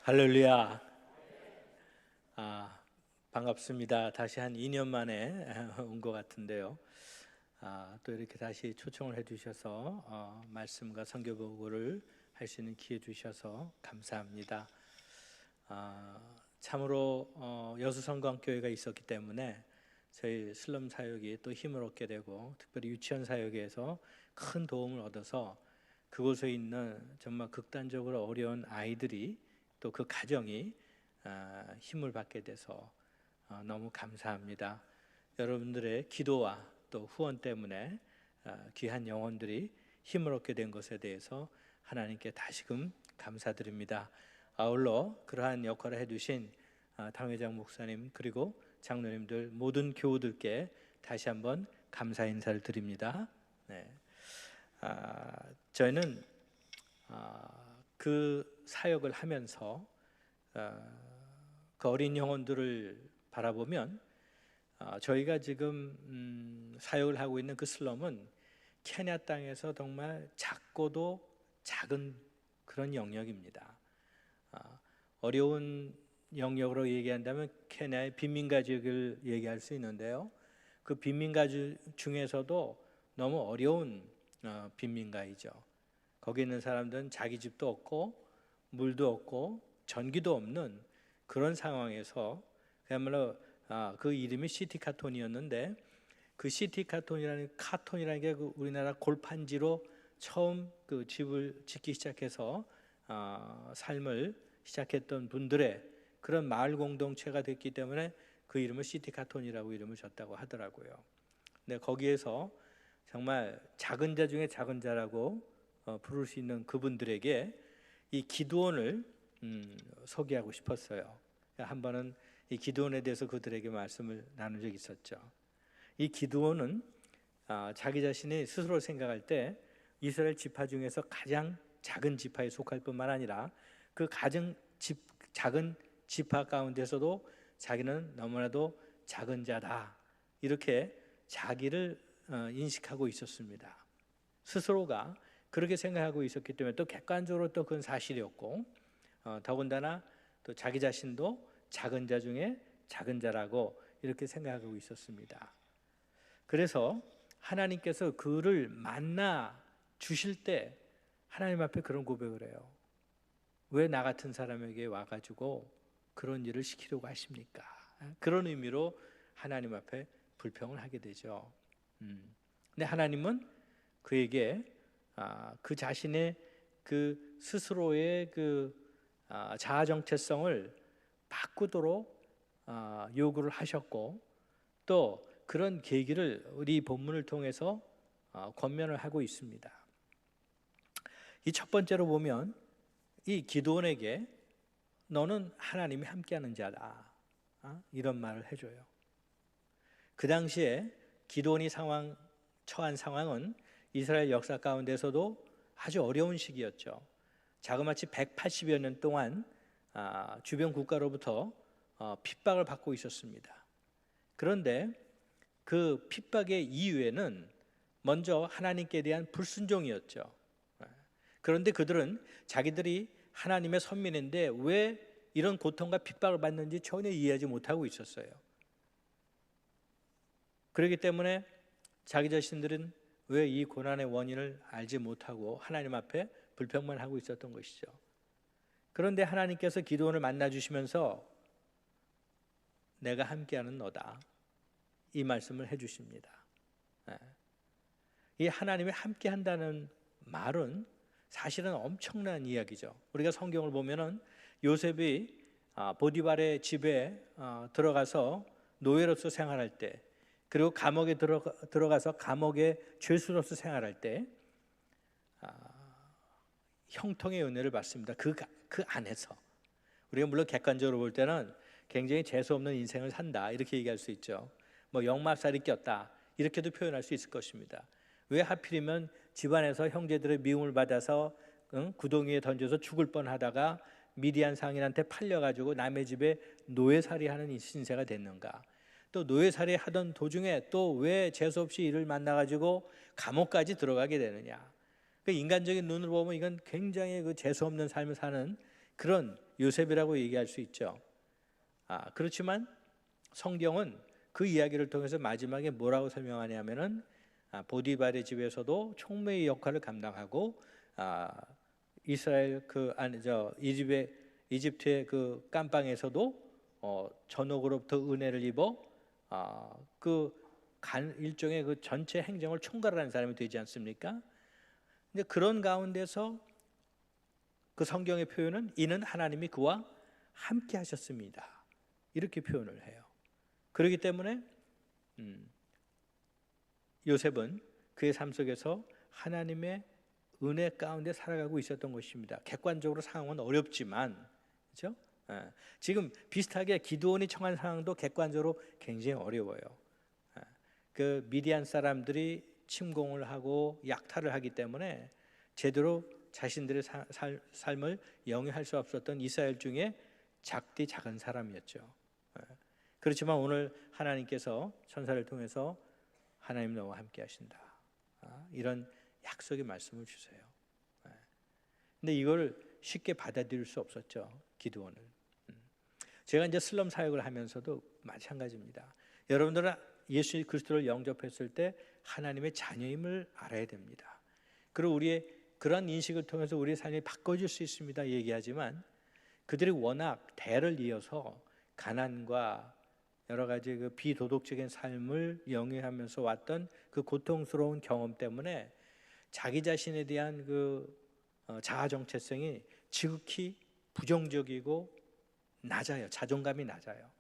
할렐루야. 반갑습니다. 다시 한 2년 만에 온 것 같은데요. 또 이렇게 다시 초청을 해주셔서 말씀과 선교 보고를 할 수 있는 기회 주셔서 감사합니다. 참으로 여수성광교회가 있었기 때문에 저희 슬럼 사역이 또 힘을 얻게 되고, 특별히 유치원 사역에서 큰 도움을 얻어서 그곳에 있는 정말 극단적으로 어려운 아이들이 또 그 가정이 힘을 받게 돼서 너무 감사합니다. 여러분들의 기도와 또 후원 때문에 귀한 영혼들이 힘을 얻게 된 것에 대해서 하나님께 다시금 감사드립니다. 아울러 그러한 역할을 해주신 당회장 목사님 그리고 장로님들 모든 교우들께 다시 한번 감사 인사를 드립니다. 네. 저희는 그 사역을 하면서 그 어린 영혼들을 바라보면 저희가 지금 사역을 하고 있는 그 슬럼은 케냐 땅에서 정말 작고도 작은 그런 영역입니다. 어려운 영역으로 얘기한다면 케냐의 빈민가 지역을 얘기할 수 있는데요, 그 빈민가 중에서도 너무 어려운 빈민가이죠. 거기 있는 사람들은 자기 집도 없고 물도 없고 전기도 없는 그런 상황에서 그야말로 그 이름이 시티카톤이었는데, 그 카톤이라는 게 그 우리나라 골판지로 처음 그 집을 짓기 시작해서 삶을 시작했던 분들의 그런 마을 공동체가 됐기 때문에 그 이름을 시티카톤이라고 이름을 줬다고 하더라고요. 근데 거기에서 정말 작은 자 중에 작은 자라고 부를 수 있는 그분들에게 이 기드온을 소개하고 싶었어요. 한 번은 이 기드온에 대해서 그들에게 말씀을 나눈 적이 있었죠. 이 기드온은 자기 자신이 스스로 생각할 때 이스라엘 지파 중에서 가장 작은 지파에 속할 뿐만 아니라 그 작은 지파 가운데서도 자기는 너무나도 작은 자다, 이렇게 자기를 인식하고 있었습니다. 스스로가 그렇게 생각하고 있었기 때문에 또 객관적으로 또 그건 사실이었고, 더군다나 또 자기 자신도 작은 자 중에 작은 자라고 이렇게 생각하고 있었습니다. 그래서 하나님께서 그를 만나 주실 때 하나님 앞에 그런 고백을 해요. 왜 나 같은 사람에게 와가지고 그런 일을 시키려고 하십니까? 그런 의미로 하나님 앞에 불평을 하게 되죠. 근데 하나님은 그에게 그 자신의 그 스스로의 그 자아 정체성을 바꾸도록 요구를 하셨고, 또 그런 계기를 우리 본문을 통해서 권면을 하고 있습니다. 이 첫 번째로 보면 이 기드온에게 너는 하나님이 함께하는 자다, 이런 말을 해줘요. 그 당시에 기드온이 처한 상황은 이스라엘 역사 가운데서도 아주 어려운 시기였죠. 자그마치 180여 년 동안 주변 국가로부터 핍박을 받고 있었습니다. 그런데 그 핍박의 이유에는 먼저 하나님께 대한 불순종이었죠. 그런데 그들은 자기들이 하나님의 선민인데 왜 이런 고통과 핍박을 받는지 전혀 이해하지 못하고 있었어요. 그렇기 때문에 자기 자신들은 왜 이 고난의 원인을 알지 못하고 하나님 앞에 불평만 하고 있었던 것이죠. 그런데 하나님께서 기드온을 만나 주시면서 내가 함께하는 너다, 이 말씀을 해주십니다. 이 하나님이 함께한다는 말은 사실은 엄청난 이야기죠. 우리가 성경을 보면은 요셉이 보디발의 집에 들어가서 노예로서 생활할 때, 그리고 감옥에 들어가서 감옥의 죄수로서 생활할 때 형통의 은혜를 받습니다. 그 안에서 우리가 물론 객관적으로 볼 때는 굉장히 재수없는 인생을 산다, 이렇게 얘기할 수 있죠. 뭐 역마살이 꼈다, 이렇게도 표현할 수 있을 것입니다. 왜 하필이면 집안에서 형제들의 미움을 받아서 구덩이에 던져서 죽을 뻔하다가 미디안 상인한테 팔려가지고 남의 집에 노예살이하는 신세가 됐는가? 또 노예살이 하던 도중에 또 왜 재수없이 이를 만나가지고 감옥까지 들어가게 되느냐? 그 인간적인 눈으로 보면 이건 굉장히 그 재수없는 삶을 사는 그런 요셉이라고 얘기할 수 있죠. 그렇지만 성경은 그 이야기를 통해서 마지막에 뭐라고 설명하냐면은 보디발의 집에서도 총매의 역할을 감당하고 이스라엘 이집트의 그 깜방에서도 전옥으로부터 은혜를 입어 일종의 그 전체 행정을 총괄하는 사람이 되지 않습니까? 근데 그런 가운데서 그 성경의 표현은 이는 하나님이 그와 함께 하셨습니다. 이렇게 표현을 해요. 그렇기 때문에 요셉은 그의 삶 속에서 하나님의 은혜 가운데 살아가고 있었던 것입니다. 객관적으로 상황은 어렵지만, 그렇죠? 지금 비슷하게 기드온이 처한 상황도 객관적으로 굉장히 어려워요. 그 미디안 사람들이 침공을 하고 약탈을 하기 때문에 제대로 자신들의 삶을 영위할 수 없었던 이스라엘 중에 작은 사람이었죠. 그렇지만 오늘 하나님께서 천사를 통해서 하나님 너와 함께 하신다, 이런 약속의 말씀을 주세요. 근데 이걸 쉽게 받아들일 수 없었죠, 기드온은. 제가 이제 슬럼 사역을 하면서도 마찬가지입니다. 여러분들은 예수 그리스도를 영접했을 때 하나님의 자녀임을 알아야 됩니다. 그리고 우리의 그런 인식을 통해서 우리의 삶이 바꿔질 수 있습니다 얘기하지만, 그들이 워낙 대를 이어서 가난과 여러 가지 그 비도덕적인 삶을 영위하면서 왔던 그 고통스러운 경험 때문에 자기 자신에 대한 그 자아 정체성이 지극히 부정적이고 낮아요. 자존감이 낮아요.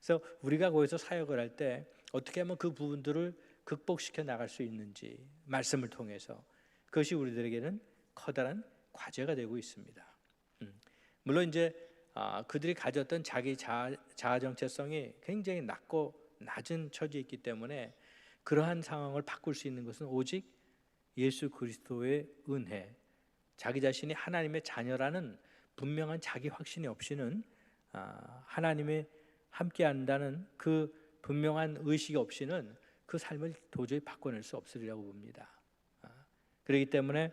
그래서 우리가 거기서 사역을 할 때 어떻게 하면 그 부분들을 극복시켜 나갈 수 있는지 말씀을 통해서, 그것이 우리들에게는 커다란 과제가 되고 있습니다. 물론 이제 그들이 가졌던 자기 자아 정체성이 굉장히 낮은 처지에 있기 때문에 그러한 상황을 바꿀 수 있는 것은 오직 예수 그리스도의 은혜, 자기 자신이 하나님의 자녀라는 분명한 자기 확신이 없이는, 하나님의 함께 한다는 그 분명한 의식이 없이는 그 삶을 도저히 바꿔낼 수 없으리라고 봅니다. 그렇기 때문에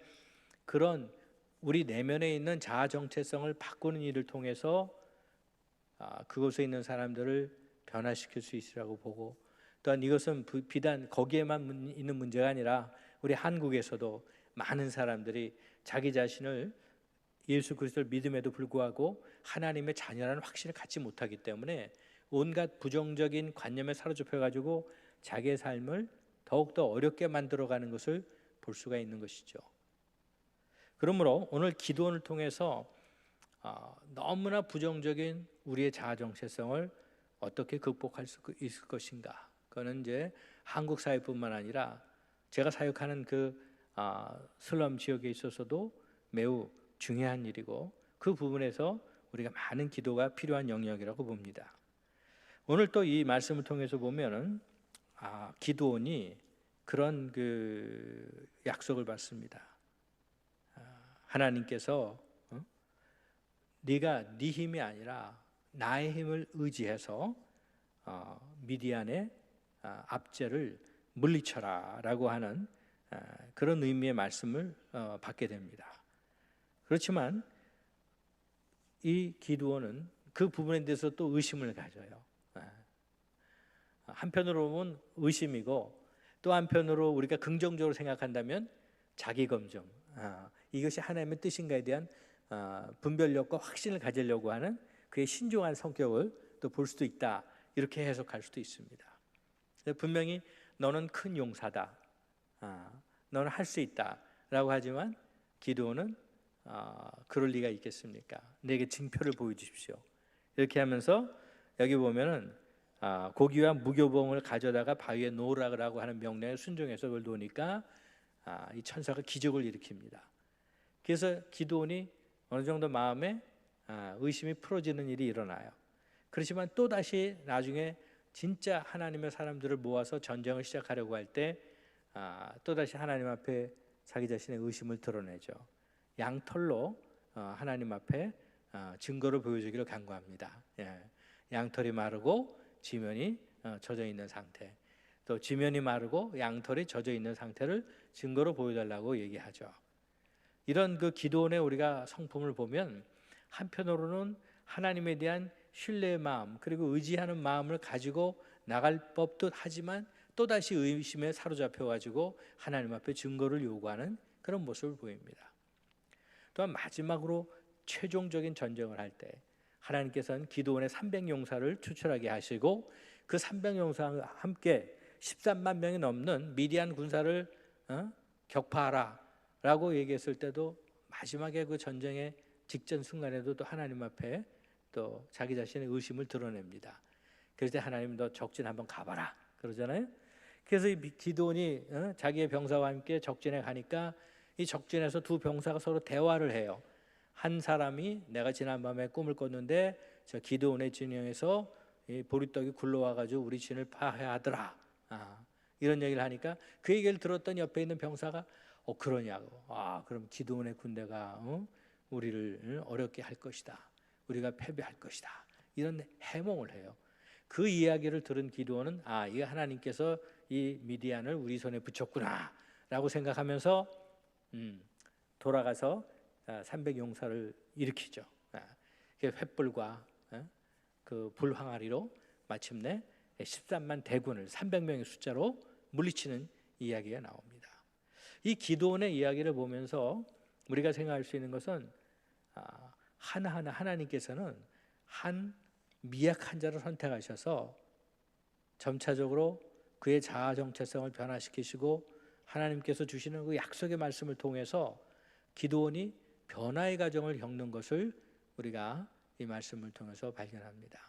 그런 우리 내면에 있는 자아 정체성을 바꾸는 일을 통해서 그곳에 있는 사람들을 변화시킬 수 있으라고 보고, 또한 이것은 비단 거기에만 있는 문제가 아니라 우리 한국에서도 많은 사람들이 자기 자신을 예수 그리스도를 믿음에도 불구하고 하나님의 자녀라는 확신을 갖지 못하기 때문에 온갖 부정적인 관념에 사로잡혀 가지고 자기의 삶을 더욱더 어렵게 만들어가는 것을 볼 수가 있는 것이죠. 그러므로 오늘 기도원을 통해서 너무나 부정적인 우리의 자아 정체성을 어떻게 극복할 수 있을 것인가, 그거는 이제 한국 사회뿐만 아니라 제가 사역하는 그 슬럼 지역에 있어서도 매우 중요한 일이고, 그 부분에서 우리가 많은 기도가 필요한 영역이라고 봅니다. 오늘 또 이 말씀을 통해서 보면은 기드온이 그런 그 약속을 받습니다. 하나님께서 네가 네 힘이 아니라 나의 힘을 의지해서 미디안의 압제를 물리쳐라라고 하는 그런 의미의 말씀을 받게 됩니다. 그렇지만 이 기드온은 그 부분에 대해서 또 의심을 가져요. 한편으로 보면 의심이고, 또 한편으로 우리가 긍정적으로 생각한다면 자기 검증, 이것이 하나님의 뜻인가에 대한 분별력과 확신을 가지려고 하는 그의 신중한 성격을 또 볼 수도 있다, 이렇게 해석할 수도 있습니다. 분명히 너는 큰 용사다, 너는 할 수 있다 라고 하지만 기드온은 그럴 리가 있겠습니까? 내게 징표를 보여주십시오. 이렇게 하면서 여기 보면은 고기와 무교봉을 가져다가 바위에 놓으라고 하는 명령에 순종해서 그걸 놓으니까 이 천사가 기적을 일으킵니다. 그래서 기드온이 어느 정도 마음에 의심이 풀어지는 일이 일어나요. 그렇지만 또 다시 나중에 진짜 하나님의 사람들을 모아서 전쟁을 시작하려고 할 때 또 다시 하나님 앞에 자기 자신의 의심을 드러내죠. 양털로 하나님 앞에 증거를 보여주기를 간구합니다. 양털이 마르고 지면이 젖어 있는 상태, 또 지면이 마르고 양털이 젖어 있는 상태를 증거로 보여달라고 얘기하죠. 이런 그 기도원의 우리가 성품을 보면 한편으로는 하나님에 대한 신뢰의 마음 그리고 의지하는 마음을 가지고 나갈 법도 하지만 또다시 의심에 사로잡혀 가지고 하나님 앞에 증거를 요구하는 그런 모습을 보입니다. 또한 마지막으로 최종적인 전쟁을 할 때 하나님께서는 기드온의 300용사를 추출하게 하시고 그 300용사와 함께 13만 명이 넘는 미디안 군사를 격파하라 라고 얘기했을 때도 마지막에 그 전쟁의 직전 순간에도 또 하나님 앞에 또 자기 자신의 의심을 드러냅니다. 그럴 때 하나님 너 적진 한번 가봐라 그러잖아요. 그래서 이 기드온이 자기의 병사와 함께 적진에 가니까 이 적진에서 두 병사가 서로 대화를 해요. 한 사람이 내가 지난밤에 꿈을 꿨는데 저 기드온의 진영에서 이 보리떡이 굴러와가지고 우리 진을 파괴하더라. 이런 얘기를 하니까 그 얘기를 들었던 옆에 있는 병사가 그러냐고. 그럼 기드온의 군대가 우리를 어렵게 할 것이다. 우리가 패배할 것이다. 이런 해몽을 해요. 그 이야기를 들은 기드온은 이게 하나님께서 이 미디안을 우리 손에 붙였구나 라고 생각하면서 돌아가서 300용사를 일으키죠. 횃불과 그 불항아리로 마침내 13만 대군을 300명의 숫자로 물리치는 이야기가 나옵니다. 이 기드온의 이야기를 보면서 우리가 생각할 수 있는 것은 하나하나 하나님께서는 한 미약한 자를 선택하셔서 점차적으로 그의 자아 정체성을 변화시키시고 하나님께서 주시는 그 약속의 말씀을 통해서 기드온이 변화의 과정을 겪는 것을 우리가 이 말씀을 통해서 발견합니다.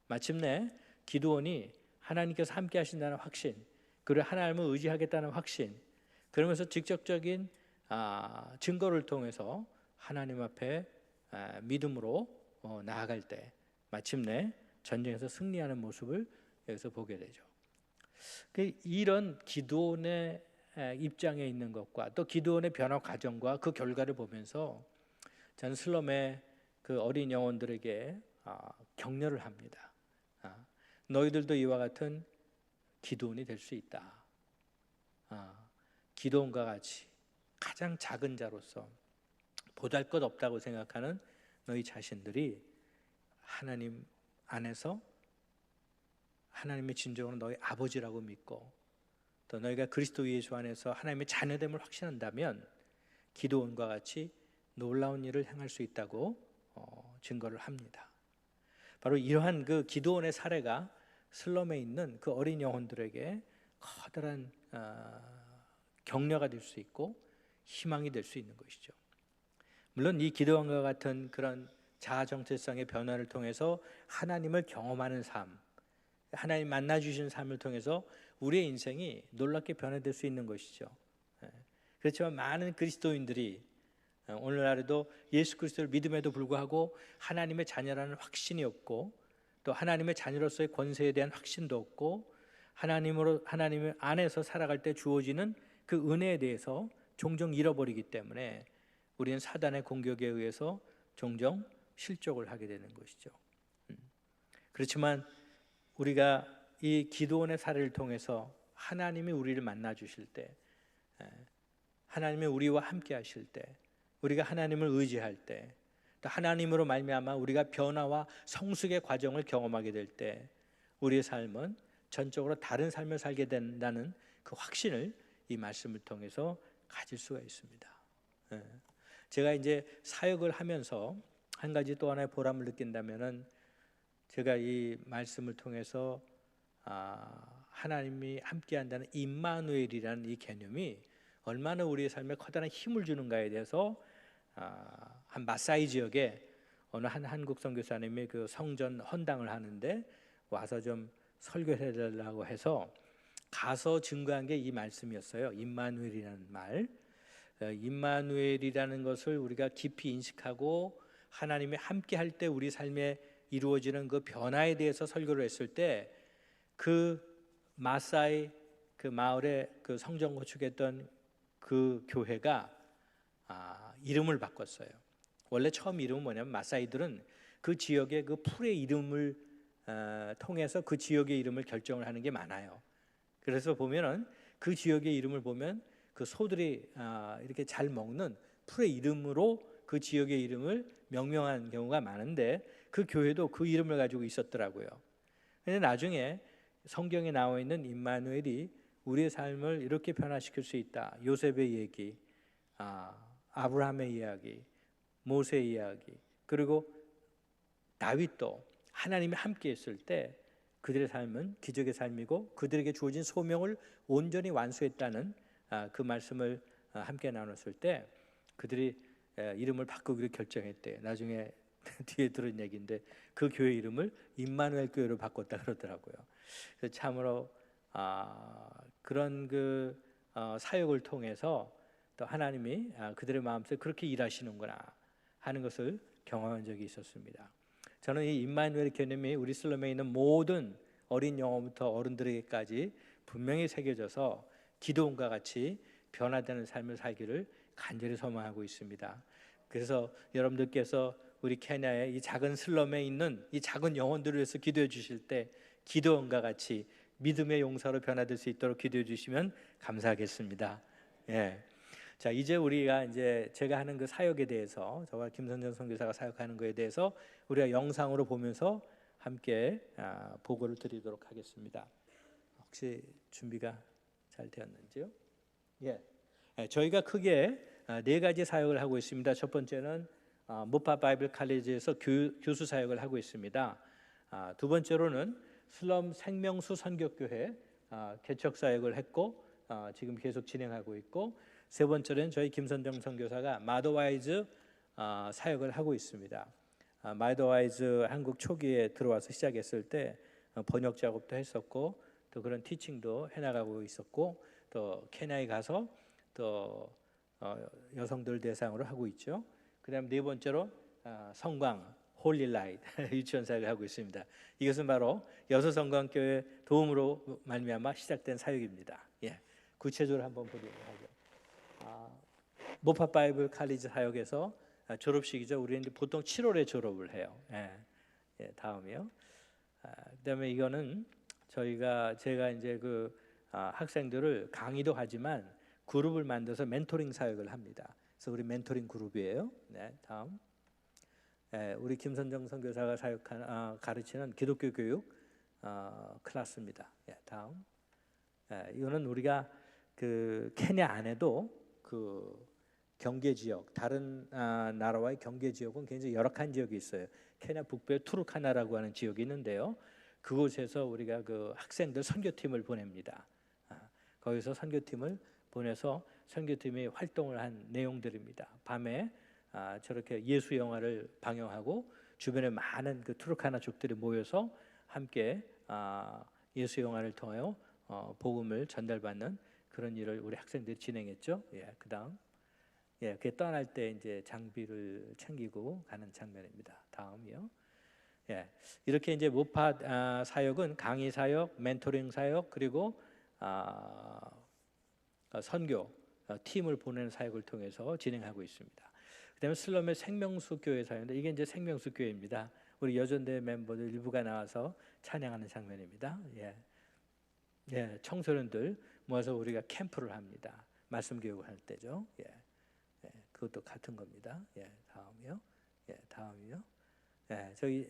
마침내 기드온이 하나님께서 함께 하신다는 확신, 그리고 하나님을 의지하겠다는 확신, 그러면서 직접적인 증거를 통해서 하나님 앞에 믿음으로 나아갈 때 마침내 전쟁에서 승리하는 모습을 여기서 보게 되죠. 이런 기드온의 입장에 있는 것과 또 기드온의 변화 과정과 그 결과를 보면서 저는 슬럼의 그 어린 영혼들에게 격려를 합니다. 너희들도 이와 같은 기드온이 될 수 있다. 기드온과 같이 가장 작은 자로서 보잘것없다고 생각하는 너희 자신들이 하나님 안에서 하나님의 진정으로 너희 아버지라고 믿고 또 너희가 그리스도 예수 안에서 하나님의 자녀됨을 확신한다면 기드온과 같이 놀라운 일을 행할 수 있다고 증거를 합니다. 바로 이러한 그 기드온의 사례가 슬럼에 있는 그 어린 영혼들에게 커다란 격려가 될 수 있고 희망이 될 수 있는 것이죠. 물론 이 기드온과 같은 그런 자아 정체성의 변화를 통해서 하나님을 경험하는 삶, 하나님 만나 주신 삶을 통해서 우리의 인생이 놀랍게 변화될 수 있는 것이죠. 그렇지만 많은 그리스도인들이 오늘날에도 예수 그리스도를 믿음에도 불구하고 하나님의 자녀라는 확신이 없고 또 하나님의 자녀로서의 권세에 대한 확신도 없고 하나님 안에서 살아갈 때 주어지는 그 은혜에 대해서 종종 잃어버리기 때문에 우리는 사단의 공격에 의해서 종종 실족을 하게 되는 것이죠. 그렇지만 우리가 이 기드온의 사례를 통해서 하나님이 우리를 만나 주실 때, 하나님이 우리와 함께 하실 때, 우리가 하나님을 의지할 때, 또 하나님으로 말미암아 우리가 변화와 성숙의 과정을 경험하게 될 때 우리의 삶은 전적으로 다른 삶을 살게 된다는 그 확신을 이 말씀을 통해서 가질 수가 있습니다. 제가 이제 사역을 하면서 한 가지 또 하나의 보람을 느낀다면은 제가 이 말씀을 통해서 하나님이 함께한다는 임마누엘이라는 이 개념이 얼마나 우리의 삶에 커다란 힘을 주는가에 대해서 한 마사이 지역에 어느 한 한국 선교사님이 그 성전 헌당을 하는데 와서 좀 설교해 달라고 해서 가서 증거한 게 이 말씀이었어요. 임마누엘이라는 말. 임마누엘이라는 것을 우리가 깊이 인식하고 하나님이 함께 할 때 우리 삶에 이루어지는 그 변화에 대해서 설교를 했을 때 그 마사이 그 마을에 그 성전 건축했던 그 교회가 이름을 바꿨어요. 원래 처음 이름은 뭐냐면 마사이들은 그 지역의 그 풀의 이름을 통해서 그 지역의 이름을 결정을 하는 게 많아요. 그래서 보면은 그 지역의 이름을 보면 그 소들이 이렇게 잘 먹는 풀의 이름으로 그 지역의 이름을 명명한 경우가 많은데 그 교회도 그 이름을 가지고 있었더라고요. 근데 나중에 성경에 나와 있는 임마누엘이 우리의 삶을 이렇게 변화시킬 수 있다. 요셉의 얘기, 아브라함의 이야기, 모세의 이야기, 그리고 다윗도 하나님이 함께 했을 때 그들의 삶은 기적의 삶이고 그들에게 주어진 소명을 온전히 완수했다는 그 말씀을 함께 나눴을 때 그들이 이름을 바꾸기로 결정했대요. 나중에 뒤에 들은 얘기인데 그 교회 이름을 임마누엘 교회로 바꿨다 그러더라고요. 그래서 참으로 그런 그 사역을 통해서 또 하나님이 그들의 마음속에 그렇게 일하시는구나 하는 것을 경험한 적이 있었습니다. 저는 이 임마누엘 개념이 우리 슬럼에 있는 모든 어린 영혼부터 어른들에게까지 분명히 새겨져서 기도원과 같이 변화되는 삶을 살기를 간절히 소망하고 있습니다. 그래서 여러분들께서 우리 케냐의 이 작은 슬럼에 있는 이 작은 영혼들을 위해서 기도해 주실 때 기도원과 같이 믿음의 용사로 변화될 수 있도록 기도해 주시면 감사하겠습니다. 예. 자, 이제 우리가 제가 하는 그 사역에 대해서, 저와 김선정 선교사가 사역하는 것에 대해서 우리가 영상으로 보면서 함께 보고를 드리도록 하겠습니다. 혹시 준비가 잘 되었는지요? 예. 저희가 크게 네 가지 사역을 하고 있습니다. 첫 번째는 모파 바이블 칼리지에서 교수 사역을 하고 있습니다. 두 번째로는 슬럼 생명수 선교교회 개척 사역을 했고 지금 계속 진행하고 있고, 세 번째는 저희 김선정 선교사가 마더와이즈 사역을 하고 있습니다. 마더와이즈 한국 초기에 들어와서 시작했을 때 번역 작업도 했었고 또 그런 티칭도 해나가고 있었고 또 케냐에 가서 또 여성들 대상으로 하고 있죠. 그다음 네 번째로 성광 홀리라이트 유치원 사역을 하고 있습니다. 이것은 바로 여서성광교회 도움으로 말미암아 시작된 사역입니다. 예, 구체적으로 한번 보도록 하죠. 모파 바이블 칼리지 사역에서 졸업식이죠. 우리는 보통 7월에 졸업을 해요. 다음이요. 그다음에 이거는 제가 이제 그 학생들을 강의도 하지만 그룹을 만들어서 멘토링 사역을 합니다. 그래서 우리 멘토링 그룹이에요. 네, 다음. 우리 김선정 선교사가 가르치는 기독교 교육 클래스입니다. 다음. 이거는 우리가 그 케냐 안에도 그 경계 지역, 다른 나라와의 경계 지역은 굉장히 열악한 지역이 있어요. 케냐 북부에 투르카나라고 하는 지역이 있는데요. 그곳에서 우리가 그 학생들 선교팀을 보냅니다. 거기서 선교팀을 보내서 선교팀이 활동을 한 내용들입니다. 밤에 저렇게 예수 영화를 방영하고 주변에 많은 그 투르카나족들이 모여서 함께 예수 영화를 통하여 복음을 전달받는 그런 일을 우리 학생들이 진행했죠. 그다음, 그 떠날 때 이제 장비를 챙기고 가는 장면입니다. 다음이요. 이렇게 이제 모파 사역은 강의 사역, 멘토링 사역, 그리고 선교 팀을 보내는 사역을 통해서 진행하고 있습니다. 그다음에 슬럼의 생명수 교회 사역인데 이게 이제 생명수 교회입니다. 우리 여전대 멤버들 일부가 나와서 찬양하는 장면입니다. 청소년들 모아서 우리가 캠프를 합니다. 말씀 교육을 할 때죠. 그것도 같은 겁니다. 다음이요. 다음이요.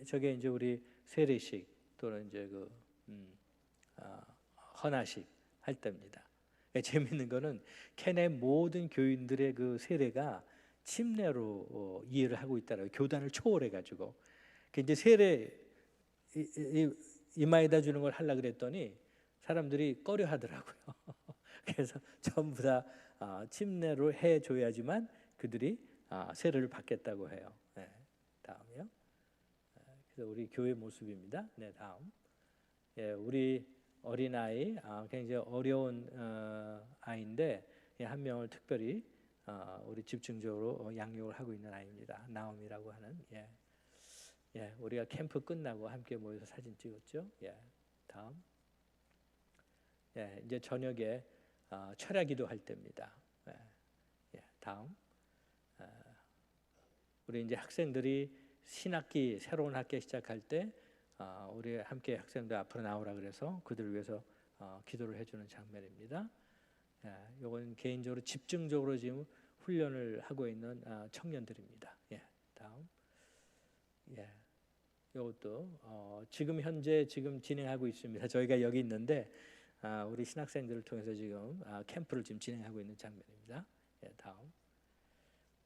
저게 이제 우리 세례식 또는 이제 그 헌화식 할 때입니다. 재밌는 거는 케냐 모든 교인들의 그 세례가 침례로 이해를 하고 있다라고, 교단을 초월해 가지고 이제 세례 이마에다 주는 걸 하려 그랬더니 사람들이 꺼려 하더라고요. 그래서 전부 다 침례로 해 줘야지만 그들이 세례를 받겠다고 해요. 다음이요. 그래서 우리 교회 모습입니다. 다음. 우리 어린아이, 굉장히 어려운 아이인데 한 명을 특별히 우리 집중적으로 양육을 하고 있는 아이입니다. 나옴이라고 하는. 우리가 캠프 끝나고 함께 모여서 사진 찍었죠. 다음. 이제 저녁에 철야기도 할 때입니다. 다음. 우리 이제 학생들이 신학기, 새로운 학기 시작할 때 우리 함께 학생들 앞으로 나오라 그래서 그들을 위해서 기도를 해주는 장면입니다. 이건 개인적으로 집중적으로 지금 훈련을 하고 있는 청년들입니다. 예, 다음. 예, 이것도 지금 현재 지금 진행하고 있습니다. 저희가 여기 있는데 우리 신학생들을 통해서 지금 캠프를 지금 진행하고 있는 장면입니다. 예, 다음.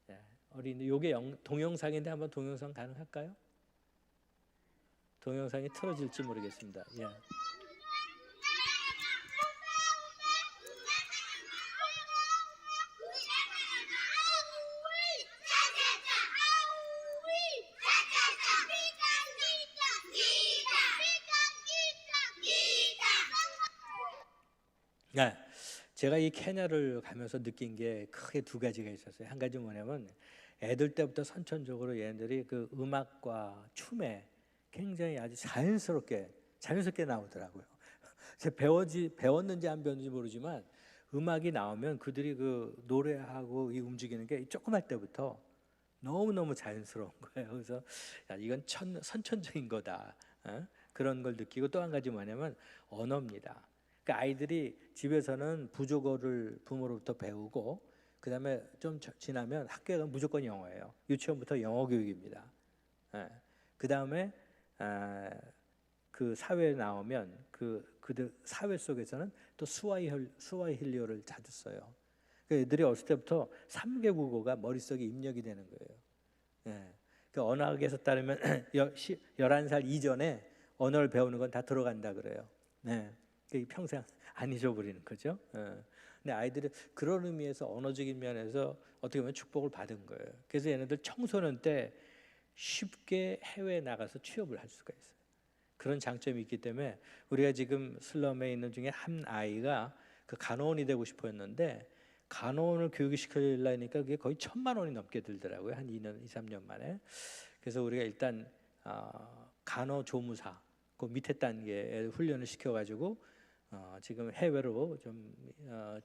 예, 어린이 요게 동영상인데 한번 동영상 가능할까요? 동영상이 틀어질지 모르겠습니다. 예. 네, 제가 이 케냐를 가면서 느낀 게 크게 두 가지가 있었어요. 한 가지 뭐냐면 애들 때부터 선천적으로 얘네들이 그 음악과 춤에 굉장히 아주 자연스럽게 나오더라고요. 제가 배웠는지 안 배웠는지 모르지만 음악이 나오면 그들이 그 노래하고 이 움직이는 게 조그만 때부터 너무너무 자연스러운 거예요. 그래서 야, 이건 선천적인 거다. 그런 걸 느끼고 또 한 가지 뭐냐면 언어입니다. 그러니까 아이들이 집에서는 부족어를 부모로부터 배우고 그다음에 좀 지나면 학교가 무조건 영어예요. 유치원부터 영어 교육입니다. 그다음에 그 사회에 나오면 그들 사회 속에서는 또 스와힐리어를 자주 써요. 그 애들이 어렸을 때부터 3개 국어가 머릿속에 입력이 되는 거예요. 예. 그 언어학에서 따르면 11살 이전에 언어를 배우는 건 다 들어간다 그래요. 네. 평생 안 잊어버리는 거죠. 근데 아이들이 그런 의미에서 언어적인 면에서 어떻게 보면 축복을 받은 거예요. 그래서 얘네들 청소년 때 쉽게 해외에 나가서 취업을 할 수가 있어요. 그런 장점이 있기 때문에 우리가 지금 슬럼에 있는 중에 한 아이가 그 간호원이 되고 싶었는데 간호원을 교육시키려니까 그게 거의 1,000만 원이 넘게 들더라고요. 한 2년, 2, 3년 만에. 그래서 우리가 일단 간호조무사 그 밑에 단계에 훈련을 시켜가지고 지금 해외로 좀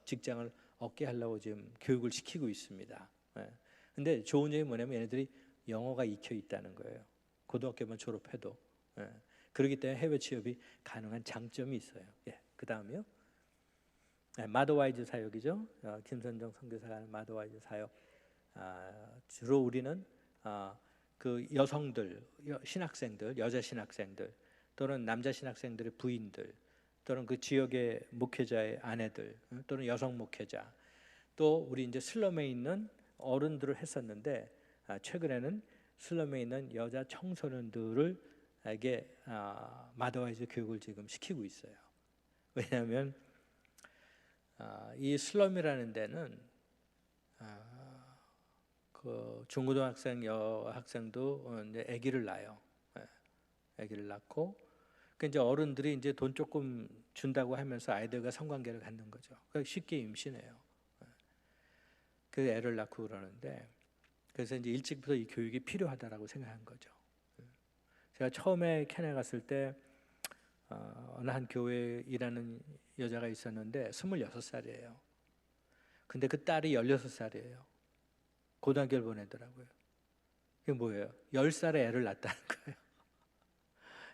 직장을 얻게 하려고 지금 교육을 시키고 있습니다. 근데 좋은 점이 뭐냐면 얘네들이 영어가 익혀 있다는 거예요. 고등학교만 졸업해도. 그렇기 때문에 해외 취업이 가능한 장점이 있어요. 예, 그 다음이요. 마더와이즈 사역이죠. 김선정 선교사가 하는 마더와이즈 사역. 주로 우리는 그 여성들, 신학생들, 여자 신학생들 또는 남자 신학생들의 부인들 또는 그 지역의 목회자의 아내들 또는 여성 목회자 또 우리 이제 슬럼에 있는 어른들을 했었는데 최근에는 슬럼에 있는 여자 청소년들에게 마더와이즈 교육을 지금 시키고 있어요. 왜냐하면 이 슬럼이라는 데는 그 중고등학생 여학생도 이제 아기를 낳아요. 아기를 낳고 그 이제 어른들이 이제 돈 조금 준다고 하면서 아이들과 성관계를 갖는 거죠. 그러니까 쉽게 임신해요. 그 애를 낳고 그러는데 그래서 이제 일찍부터 이 교육이 필요하다라고 생각한 거죠. 제가 처음에 캐나다 갔을 때 어느 한 교회에 일하는 여자가 있었는데 26살이에요. 근데 그 딸이 16살이에요. 고등학교를 보내더라고요. 그게 뭐예요? 10살에 애를 낳았다는 거예요.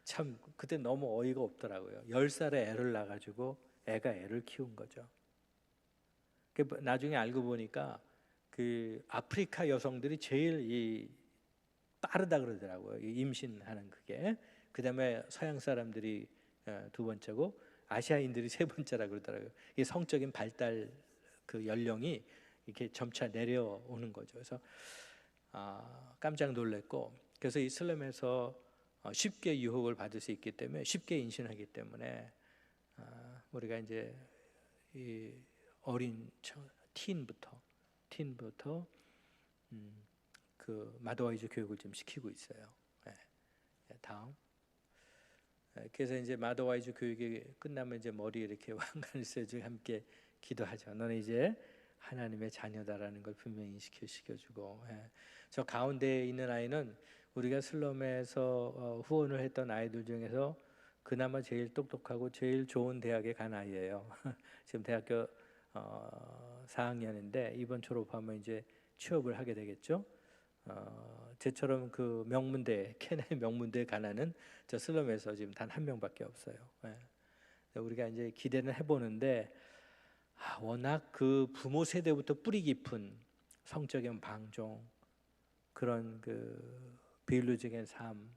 참 그때 너무 어이가 없더라고요. 10살에 애를 낳아가지고 애가 애를 키운 거죠. 나중에 알고 보니까 그 아프리카 여성들이 제일 빠르다 그러더라고요. 임신하는 그게. 그다음에 서양 사람들이 두 번째고 아시아인들이 세 번째라 그러더라고요. 이 성적인 발달 그 연령이 이렇게 점차 내려오는 거죠. 그래서 깜짝 놀랐고 그래서 이 슬럼에서 쉽게 유혹을 받을 수 있기 때문에 쉽게 임신하기 때문에 우리가 이제 이 어린 틴부터 그 마더와이즈 교육을 좀 시키고 있어요. 다음. 그래서 이제 마더와이즈 교육이 끝나면 이제 머리 이렇게 왕관을 써주고 함께 기도하죠. 너는 이제 하나님의 자녀다라는 걸 분명히 인식시켜주고 저 가운데 있는 아이는 우리가 슬럼에서 후원을 했던 아이들 중에서 그나마 제일 똑똑하고 제일 좋은 대학에 간 아이예요. 지금 대학교 4학년인데 이번 졸업하면 이제 취업을 하게 되겠죠. 제처럼 그 명문대 케냐의 명문대에 가나는 저 슬럼에서 지금 단 한 명밖에 없어요. 우리가 이제 기대는 해보는데 워낙 그 부모 세대부터 뿌리 깊은 성적인 방종, 그런 그 비윤리적인 삶,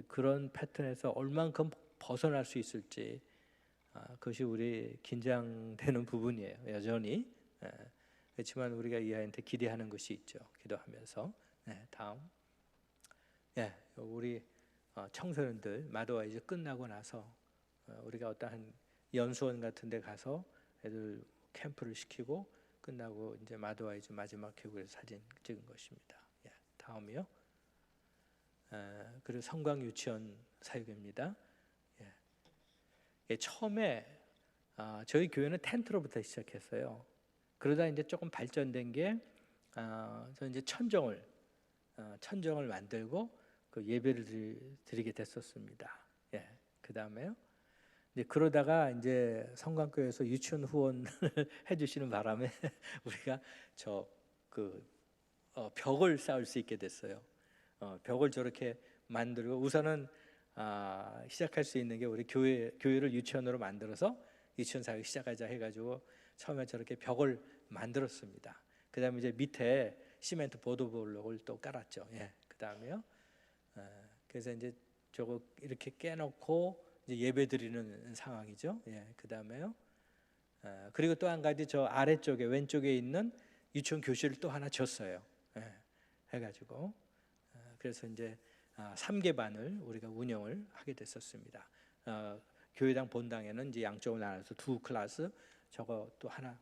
그런 패턴에서 얼만큼 벗어날 수 있을지, 그것이 우리 긴장되는 부분이에요. 여전히. 그렇지만 우리가 이 아이한테 기대하는 것이 있죠. 기도하면서. 다음. 우리 청소년들 마더와이즈 끝나고 나서 우리가 어떠한 연수원 같은 데 가서 애들 캠프를 시키고 끝나고 이제 마더와이즈 마지막 교육에서 사진 찍은 것입니다. 다음이요. 그리고 성광 유치원 사역입니다. 처음에 저희 교회는 텐트로부터 시작했어요. 그러다 이제 조금 발전된 게 저 이제 천정을 만들고 그 예배를 드리게 됐었습니다. 그 다음에요. 이제 그러다가 이제 성광교회에서 유치원 후원을 해주시는 바람에 우리가 벽을 쌓을 수 있게 됐어요. 벽을 저렇게 만들고 우선은 시작할 수 있는 게 우리 교회를 유치원으로 만들어서 유치원 사역 시작하자 해가지고 처음에 저렇게 벽을 만들었습니다. 그 다음에 이제 밑에 시멘트 보도블록을 또 깔았죠. 그 다음에요. 그래서 이제 저거 이렇게 깨놓고 이제 예배 드리는 상황이죠. 그 다음에요. 그리고 또 한 가지 저 아래쪽에 왼쪽에 있는 유치원 교실을 또 하나 줬어요. 해가지고 그래서 이제 3개반을 우리가 운영을 하게 됐었습니다. 교회당 본당에는 이제 양쪽을 나눠서 2클래스 저거 또 하나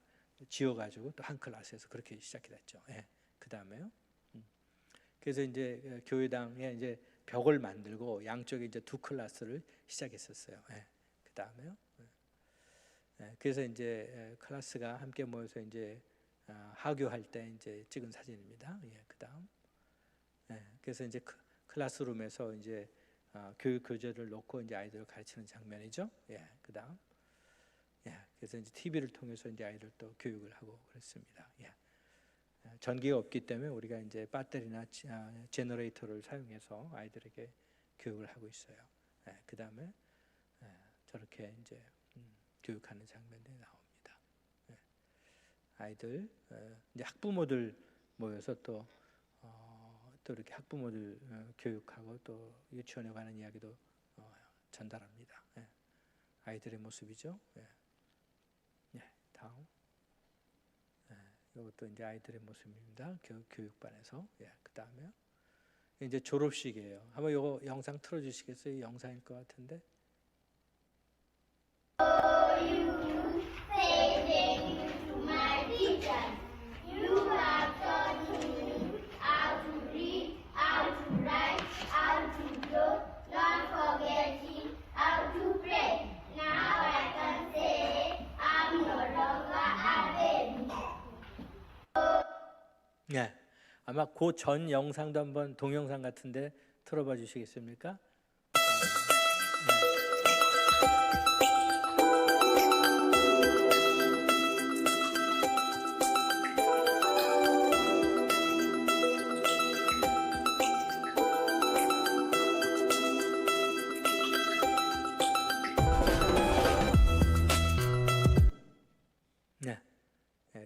지어가지고 또 한 클래스에서 그렇게 시작이 됐죠. 그 다음에요. 그래서 이제 교회당에 이제 벽을 만들고 양쪽에 이제 2클래스를 시작했었어요. 그 다음에요. 그래서 이제 클래스가 함께 모여서 이제 하교할 때 이제 찍은 사진입니다. 그 다음. 그래서 이제 클래스룸에서 이제 교육 교재를 놓고 이제 아이들을 가르치는 장면이죠. 그 다음. 그래서 이제 TV를 통해서 이제 아이들 또 교육을 하고 그랬습니다. 전기가 없기 때문에 우리가 이제 배터리나 제너레이터를 사용해서 아이들에게 교육을 하고 있어요. 그 다음에 저렇게 이제 교육하는 장면들이 나옵니다. 아이들 이제 학부모들 모여서 또 이렇게 학부모들 교육하고 또 유치원에 관한 이야기도 전달합니다. 아이들의 모습이죠. 다음. 이것도 이제 아이들의 모습입니다. 교육반에서. 그 다음에요. 이제 졸업식이에요. 한번 이거 영상 틀어주시겠어요? 이 영상일 것 같은데. 아마 그 전 영상도 한번 동영상 같은데 틀어봐 주시겠습니까?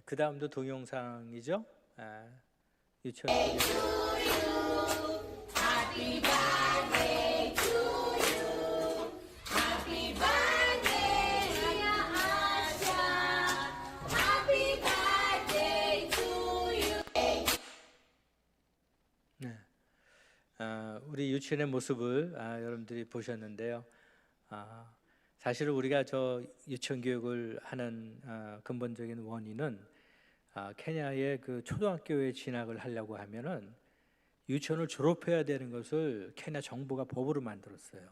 그 다음도 동영상이죠. 유치원 우리 유치원의 모습을 여러분들이 보셨는데요. 사실 우리가 저 유치원 교육을 하는 근본적인 원인은 케냐의 그 초등학교에 진학을 하려고 하면은 유치원을 졸업해야 되는 것을 케냐 정부가 법으로 만들었어요.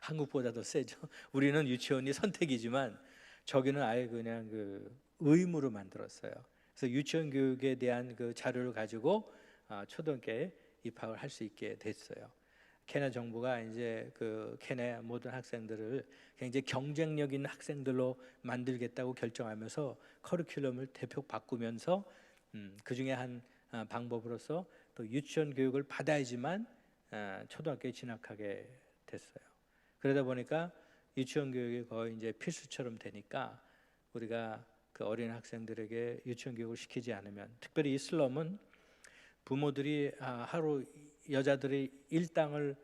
한국보다 더 세죠. 우리는 유치원이 선택이지만 저기는 아예 그냥 그 의무로 만들었어요. 그래서 유치원 교육에 대한 그 자료를 가지고 초등학교에 입학을 할 수 있게 됐어요. 케냐 정부가 이제 그 케냐 모든 학생들을 굉장히 경쟁력 있는 학생들로 만들겠다고 결정하면서 커리큘럼을 대폭 바꾸면서 그 중에 한 방법으로서 또 유치원 교육을 받아야지만 초등학교에 진학하게 됐어요. 그러다 보니까 유치원 교육이 거의 이제 필수처럼 되니까 우리가 그 어린 학생들에게 유치원 교육을 시키지 않으면, 특별히 이 슬럼은 부모들이 하루 여자들이 일당을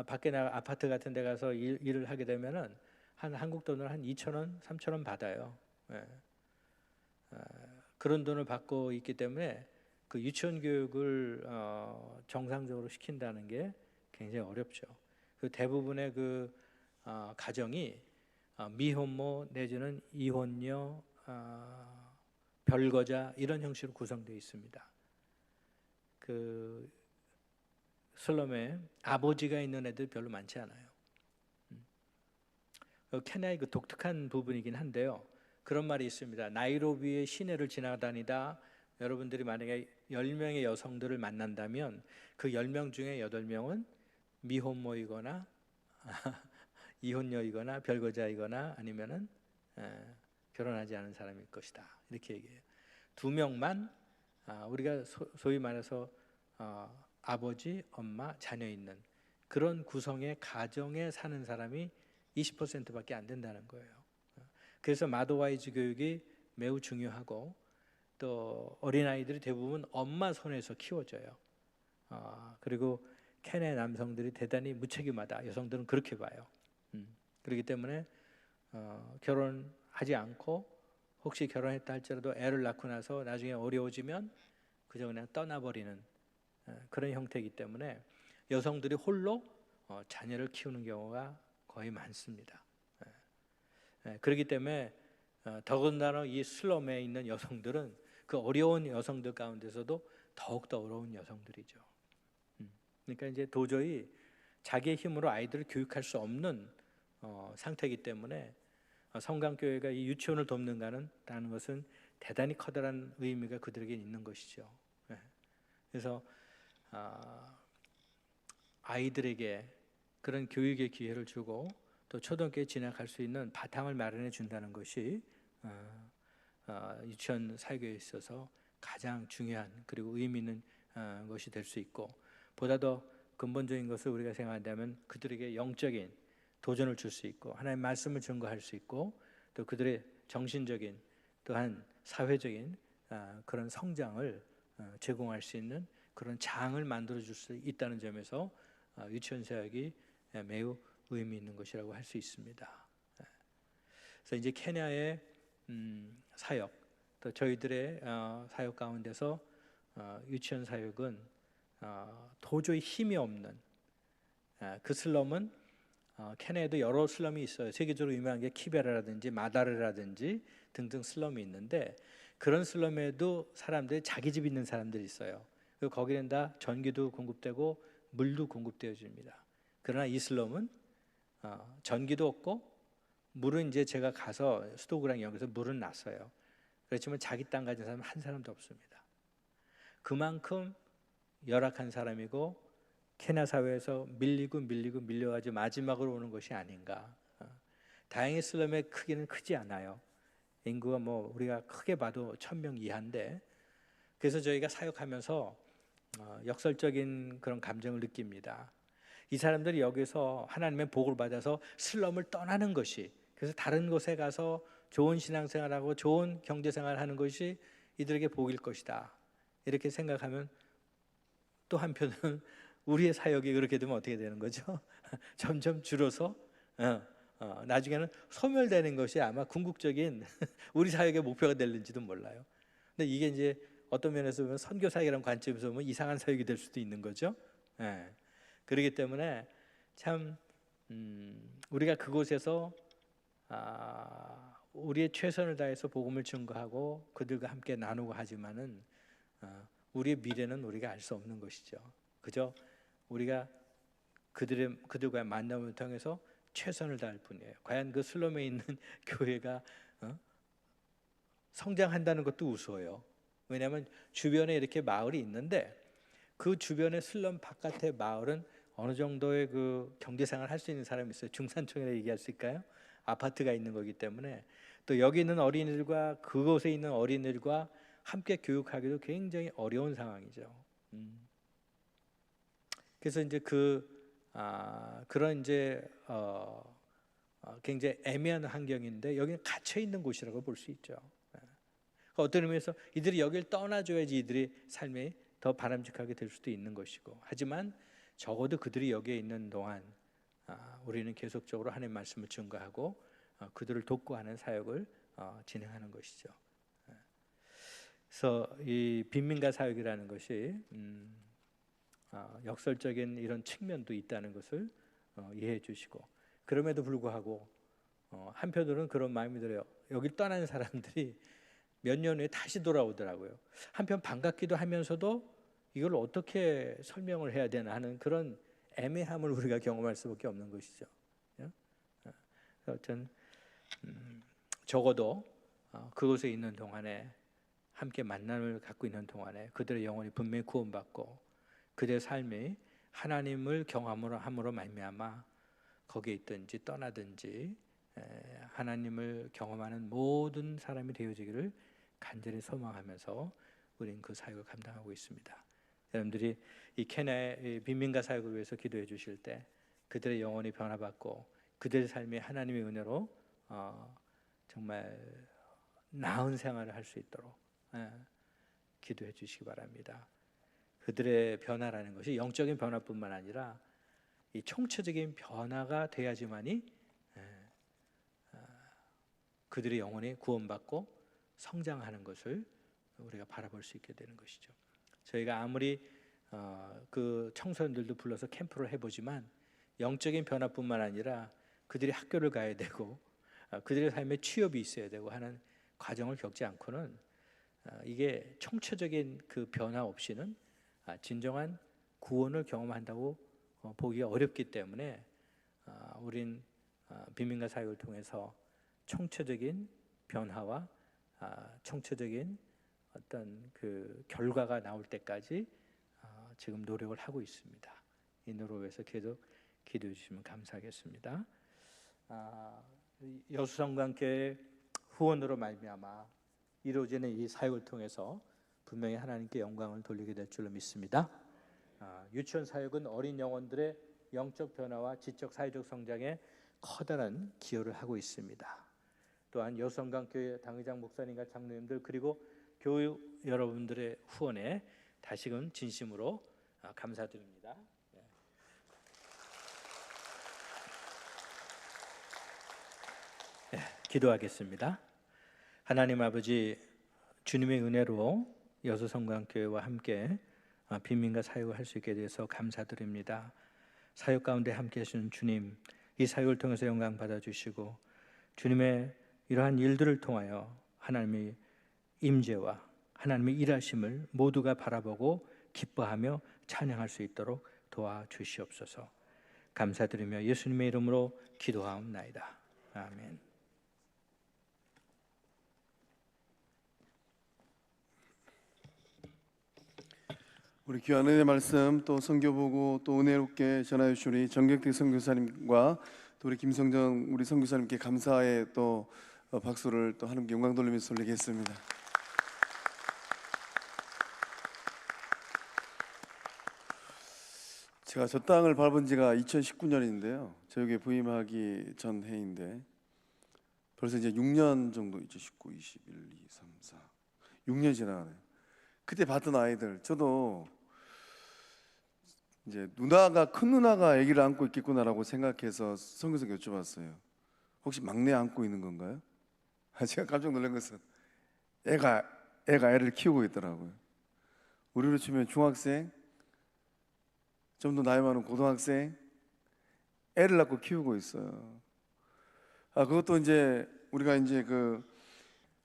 밖에 나가 아파트 같은 데 가서 일을 하게 되면은 한 한국 돈으로 한 2,000원, 3,000원 받아요. 예. 그런 돈을 받고 있기 때문에 그 유치원 교육을 정상적으로 시킨다는 게 굉장히 어렵죠. 그 대부분의 그 가정이 미혼모 내지는 이혼녀, 별거자 이런 형식으로 구성되어 있습니다. 그 슬럼에 아버지가 있는 애들 별로 많지 않아요. 케냐의 그 독특한 부분이긴 한데요. 그런 말이 있습니다. 나이로비의 시내를 지나다니다 여러분들이 만약에 10명의 여성들을 만난다면 그 10명 중에 8명은 미혼모이거나 이혼녀이거나 별거자이거나 아니면은 결혼하지 않은 사람일 것이다. 이렇게 얘기해요. 2명만 우리가 소위 말해서 아버지, 엄마, 자녀 있는 그런 구성의 가정에 사는 사람이 20%밖에 안 된다는 거예요. 그래서 마더와이즈 교육이 매우 중요하고 또 어린아이들이 대부분 엄마 손에서 키워져요. 그리고 케냐의 남성들이 대단히 무책임하다. 여성들은 그렇게 봐요. 그렇기 때문에 결혼하지 않고 혹시 결혼했다 할지라도 애를 낳고 나서 나중에 어려워지면 그저 그냥 떠나버리는 그런 형태이기 때문에 여성들이 홀로 자녀를 키우는 경우가 거의 많습니다. 그렇기 때문에 더군다나 이 슬럼에 있는 여성들은 그 어려운 여성들 가운데서도 더욱더 어려운 여성들이죠. 그러니까 이제 도저히 자기의 힘으로 아이들을 교육할 수 없는 상태이기 때문에 성강교회가 이 유치원을 돕는다는 것은 대단히 커다란 의미가 그들에게 있는 것이죠. 그래서 아이들에게 그런 교육의 기회를 주고 또 초등학교에 진학할 수 있는 바탕을 마련해 준다는 것이 유치원 사교에 있어서 가장 중요한 그리고 의미 있는 것이 될 수 있고, 보다 더 근본적인 것을 우리가 생각한다면 그들에게 영적인 도전을 줄 수 있고 하나님의 말씀을 증거할 수 있고 또 그들의 정신적인 또한 사회적인 그런 성장을 제공할 수 있는 그런 장을 만들어 줄 수 있다는 점에서 유치원 사역이 매우 의미 있는 것이라고 할 수 있습니다. 그래서 이제 케냐의 사역, 또 저희들의 사역 가운데서 유치원 사역은 도저히 힘이 없는 그 슬럼은 케냐에도 여러 슬럼이 있어요. 세계적으로 유명한 게 키베라라든지 마다르라든지 등등 슬럼이 있는데 그런 슬럼에도 사람들이 자기 집 있는 사람들이 있어요. 그리고 거기는 다 전기도 공급되고 물도 공급되어집니다. 그러나 이 슬럼은 전기도 없고 물은 이제 제가 가서 수도구랑 연결해서 물은 났어요. 그렇지만 자기 땅 가진 사람은 한 사람도 없습니다. 그만큼 열악한 사람이고 케냐 사회에서 밀려가지고 마지막으로 오는 것이 아닌가. 다행히 슬럼의 크기는 크지 않아요. 인구가 뭐 우리가 크게 봐도 1,000명 이하인데, 그래서 저희가 사역하면서 역설적인 그런 감정을 느낍니다. 이 사람들이 여기서 하나님의 복을 받아서 슬럼을 떠나는 것이, 그래서 다른 곳에 가서 좋은 신앙생활하고 좋은 경제생활하는 것이 이들에게 복일 것이다. 이렇게 생각하면 또 한편은 우리의 사역이 그렇게 되면 어떻게 되는 거죠? 점점 줄어서 나중에는 소멸되는 것이 아마 궁극적인 우리 사역의 목표가 될는지도 몰라요. 근데 이게 이제 어떤 면에서 보면 선교 사역이라는 관점에서 보면 이상한 사역이 될 수도 있는 거죠. 그렇기 때문에 참 우리가 그곳에서 우리의 최선을 다해서 복음을 증거하고 그들과 함께 나누고 하지만은 우리의 미래는 우리가 알 수 없는 것이죠. 그저 우리가 그들과의 만남을 통해서 최선을 다할 뿐이에요. 과연 그 슬럼에 있는 교회가 성장한다는 것도 우스워요. 왜냐하면 주변에 이렇게 마을이 있는데 그 주변의 슬럼 바깥의 마을은 어느 정도의 그 경제생활을 할 수 있는 사람이 있어요. 중산층이라고 얘기할 수 있을까요? 아파트가 있는 거기 때문에 또 여기 있는 어린이들과 그곳에 있는 어린이들과 함께 교육하기도 굉장히 어려운 상황이죠. 그래서 이제 그런 이제 굉장히 애매한 환경인데 여기는 갇혀 있는 곳이라고 볼 수 있죠. 어떤 의미에서 이들이 여길 떠나줘야지 이들의 삶이 더 바람직하게 될 수도 있는 것이고, 하지만 적어도 그들이 여기에 있는 동안 우리는 계속적으로 하나님의 말씀을 증거하고 그들을 돕고 하는 사역을 진행하는 것이죠. 그래서 이 빈민가 사역이라는 것이 역설적인 이런 측면도 있다는 것을 이해해 주시고, 그럼에도 불구하고 한편으로는 그런 마음이 들어요. 여기 떠나는 사람들이 몇 년 후에 다시 돌아오더라고요. 한편 반갑기도 하면서도 이걸 어떻게 설명을 해야 되나 하는 그런 애매함을 우리가 경험할 수밖에 없는 것이죠. 여튼 적어도 그곳에 있는 동안에, 함께 만남을 갖고 있는 동안에 그들의 영혼이 분명히 구원받고 그들의 삶이 하나님을 경험함으로 말미암아 거기에 있든지 떠나든지 하나님을 경험하는 모든 사람이 되어지기를 간절히 소망하면서 우리는 그 사역을 감당하고 있습니다. 여러분들이 이 케냐의 빈민가 사역을 위해서 기도해 주실 때 그들의 영혼이 변화받고 그들의 삶이 하나님의 은혜로 정말 나은 생활을 할 수 있도록 기도해 주시기 바랍니다. 그들의 변화라는 것이 영적인 변화뿐만 아니라 이 총체적인 변화가 돼야지만이 그들의 영혼이 구원받고 성장하는 것을 우리가 바라볼 수 있게 되는 것이죠. 저희가 아무리 그 청소년들도 불러서 캠프를 해보지만 영적인 변화뿐만 아니라 그들이 학교를 가야 되고 그들의 삶에 취업이 있어야 되고 하는 과정을 겪지 않고는 이게 총체적인 그 변화 없이는 진정한 구원을 경험한다고 보기가 어렵기 때문에 우린 빈민가 사역을 통해서 총체적인 변화와 총체적인 어떤 그 결과가 나올 때까지 지금 노력을 하고 있습니다. 이 노력을 위해서 계속 기도해 주시면 감사하겠습니다. 여수성관교회 후원으로 말미암아 이루어지는 이 사역을 통해서 분명히 하나님께 영광을 돌리게 될 줄로 믿습니다. 유치원 사역은 어린 영혼들의 영적 변화와 지적 사회적 성장에 커다란 기여를 하고 있습니다. 또한 여수성관교회 당의장 목사님과 장로님들 그리고 교회 여러분들의 후원에 다시금 진심으로 감사드립니다. 기도하겠습니다. 하나님 아버지, 주님의 은혜로 여수성관교회와 함께 빈민가 사역을 할 수 있게 돼서 감사드립니다. 사역 가운데 함께 하시는 주님, 이 사역을 통해서 영광 받아주시고 주님의 이러한 일들을 통하여 하나님의 임재와 하나님의 일하심을 모두가 바라보고 기뻐하며 찬양할 수 있도록 도와주시옵소서. 감사드리며 예수님의 이름으로 기도하옵나이다. 아멘. 우리 귀한 은혜 말씀 또 선교 보고 또 은혜롭게 전하여 주신 우리 정경택 선교사님과 또 우리 김성정 우리 선교사님께 감사의 또 박수를 또 하나님께 영광 돌리면서 올리겠습니다. 제가 저 땅을 밟은 지가 2019년인데요. 저 여기 부임하기 전 해인데 벌써 이제 6년 정도 있죠. 19, 21, 2, 3, 4 6년 지나가네요. 그때 봤던 아이들, 저도 이제 누나가 큰 누나가 아기를 안고 있겠구나라고 생각해서 선교사 여쭤봤어요. 혹시 막내 안고 있는 건가요? 제가 깜짝 놀란 것은 애가 애를 키우고 있더라고요. 우리로 치면 중학생, 좀 더 나이 많은 고등학생, 애를 낳고 키우고 있어요. 그것도 이제 우리가 이제 그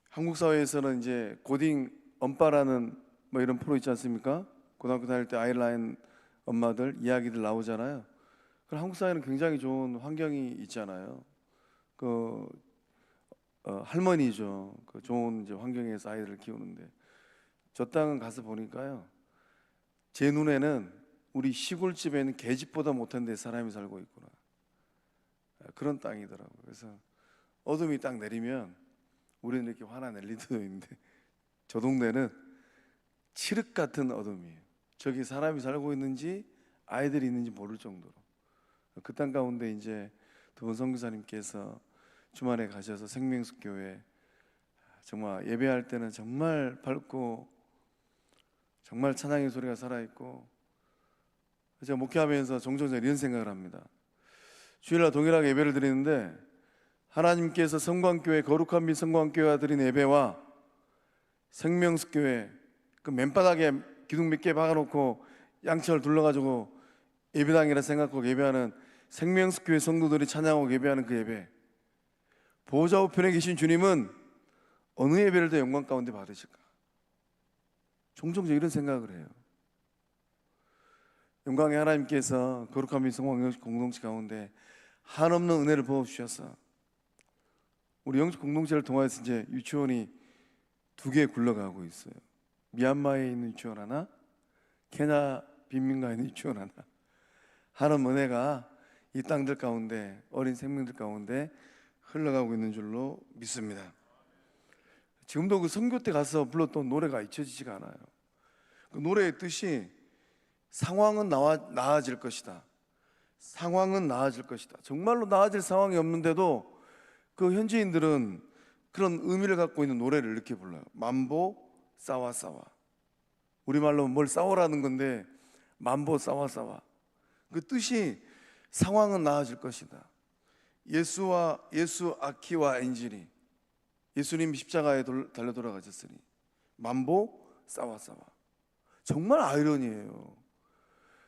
한국 사회에서는 이제 고딩 엄빠라는 뭐 이런 프로 있지 않습니까? 고등학교 다닐 때 아이 낳은 엄마들 이야기들 나오잖아요. 그럼 한국 사회는 굉장히 좋은 환경이 있잖아요. 할머니죠. 그 좋은 이제 환경에서 아이들을 키우는데 저 땅은 가서 보니까요. 제 눈에는 우리 시골집에는 계집보다 못한 데 사람이 살고 있구나. 그런 땅이더라고요. 그래서 어둠이 딱 내리면 우리는 이렇게 화나 낼 리도 있는데 저 동네는 칠흑 같은 어둠이에요. 저기 사람이 살고 있는지 아이들이 있는지 모를 정도로. 그 땅 가운데 이제 두 분 선교사님께서 주말에 가셔서 생명수 교회 정말 예배할 때는 정말 밝고 정말 찬양의 소리가 살아있고, 제가 목회하면서 종종 이런 생각을 합니다. 주일날 동일하게 예배를 드리는데 하나님께서 성광교회, 거룩한 미 성광교회가 드린 예배와 생명수교회 그 맨바닥에 기둥 몇 개 박아놓고 양철 둘러가지고 예배당이라 생각하고 예배하는 생명수교회 성도들이 찬양하고 예배하는 그 예배, 보좌 우편에 계신 주님은 어느 예배를 더 영광 가운데 받으실까? 종종 이런 생각을 해요. 영광의 하나님께서 거룩한 미 성광 공동체 가운데 한없는 은혜를 부어주셔서 우리 영적 공동체를 통해서 이제 유치원이 2개 굴러가고 있어요. 미얀마에 있는 유치원 하나, 케냐 빈민가에 있는 유치원 하나. 하나님 은혜가 이 땅들 가운데, 어린 생명들 가운데 흘러가고 있는 줄로 믿습니다. 지금도 그 선교 때 가서 불렀던 노래가 잊혀지지가 않아요. 그 노래의 뜻이 상황은 나아질 것이다. 상황은 나아질 것이다. 정말로 나아질 상황이 없는데도 그 현지인들은 그런 의미를 갖고 있는 노래를 이렇게 불러요. 만보 싸와 싸와. 우리말로 뭘 싸우라는 건데 만보 싸와 싸와. 그 뜻이 상황은 나아질 것이다. 예수 아키와 엔진이, 예수님이 십자가에 달려 돌아가셨으니 만보 싸와 싸와. 정말 아이러니예요.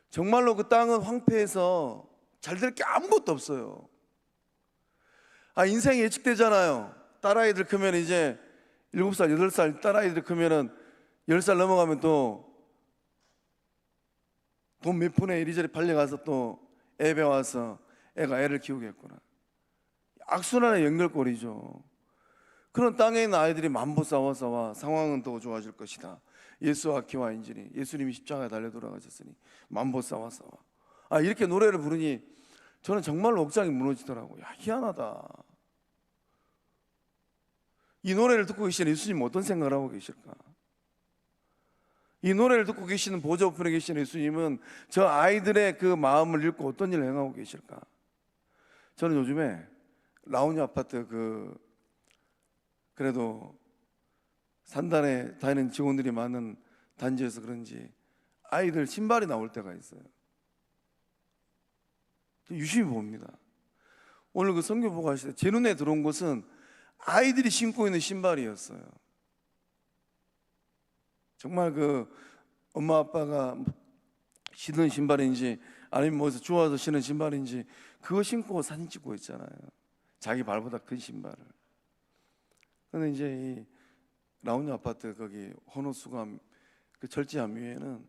정말로 그 땅은 황폐해서 잘 될 게 아무것도 없어요. 인생이 예측되잖아요. 딸아이들 크면 이제 7살, 8살 딸아이들 크면은 10살 넘어가면 또 돈 몇 푼에 이리저리 팔려가서 또 애 배워서 애가 애를 키우겠구나. 악순환의 연결고리죠. 그런 땅에 있는 아이들이 만보 싸워 상황은 더 좋아질 것이다. 예수 아키와 인질이, 예수님이 십자가에 달려 돌아가셨으니 만보 싸워 이렇게 노래를 부르니 저는 정말로 억장이 무너지더라고요. 희한하다. 이 노래를 듣고 계시는 예수님 어떤 생각을 하고 계실까? 이 노래를 듣고 계시는 보좌 우편에 계시는 예수님은 저 아이들의 그 마음을 읽고 어떤 일을 행하고 계실까? 저는 요즘에 라우니 아파트 그래도 산단에 다니는 직원들이 많은 단지에서 그런지 아이들 신발이 나올 때가 있어요. 유심히 봅니다. 오늘 그 선교 보고 하실 때 제 눈에 들어온 것은 아이들이 신고 있는 신발이었어요. 정말 그 엄마 아빠가 신은 신발인지 아니면 뭐에서 주워서 신은 신발인지 그거 신고 사진 찍고 있잖아요. 자기 발보다 큰 신발을. 근데 이제 이 라운드 아파트 거기 헌호수감 그 절지함 위에는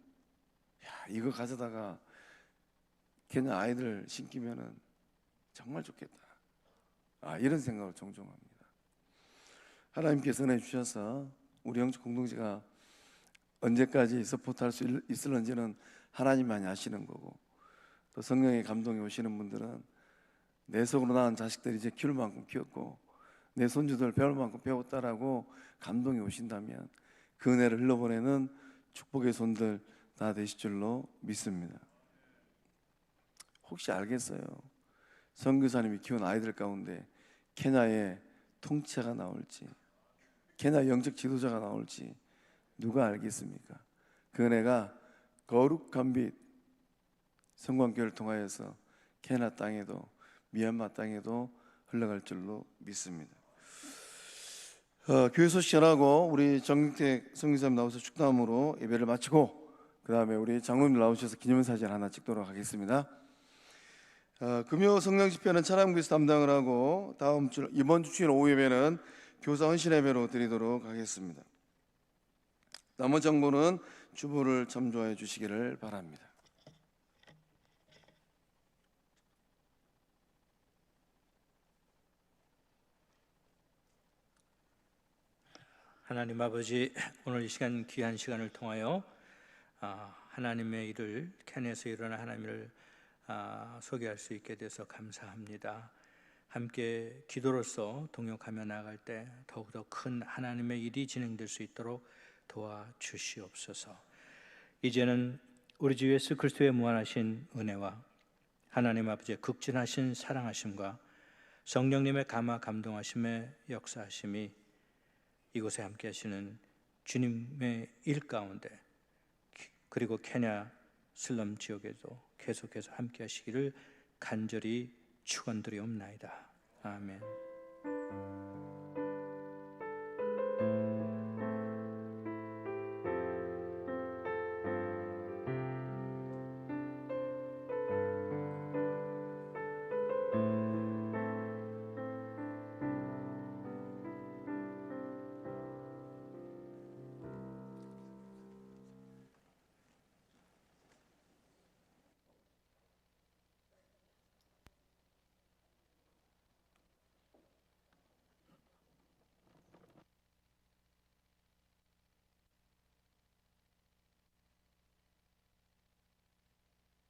이거 가져다가 그냥 아이들 신기면은 정말 좋겠다. 이런 생각을 종종 합니다. 하나님께서 은혜 주셔서 우리 영적 공동체가 언제까지 서포트할 수 있을런지는 하나님만이 아시는 거고, 또 성령의 감동이 오시는 분들은 내 속으로 낳은 자식들이 이제 키울 만큼 키웠고 내 손주들 배울 만큼 배웠다라고 감동이 오신다면 그 은혜를 흘러보내는 축복의 손들 다 되실 줄로 믿습니다. 혹시 알겠어요? 선교사님이 키운 아이들 가운데 케냐의 통치자가 나올지, 케냐 영적 지도자가 나올지 누가 알겠습니까? 그 은혜가 거룩한 빛 성광교회를 통하여서 케냐 땅에도 미얀마 땅에도 흘러갈 줄로 믿습니다. 교회 소식 전하고 우리 정택 성교사님 나오셔서 축도함으로 예배를 마치고 그 다음에 우리 장로님 나오셔서 기념사진 하나 찍도록 하겠습니다. 금요 성령 집회는 찬양부에서 담당을 하고 이번 주 주일 오후 예배는 교사 헌신 예배로 드리도록 하겠습니다. 나머지 장로는 주보를 참조해 주시기를 바랍니다. 하나님 아버지, 오늘 이 시간 귀한 시간을 통하여 하나님의 일을 캔에서 일어난 하나님을 소개할 수 있게 돼서 감사합니다. 함께 기도로서 동역하며 나아갈 때 더욱더 큰 하나님의 일이 진행될 수 있도록 도와주시옵소서. 이제는 우리 주 예수 그리스도의 무한하신 은혜와 하나님 아버지의 극진하신 사랑하심과 성령님의 감화 감동하심의 역사하심이 이곳에 함께 하시는 주님의 일 가운데 그리고 케냐 슬럼 지역에도 계속해서 함께 하시기를 간절히 축원드리옵나이다. 아멘.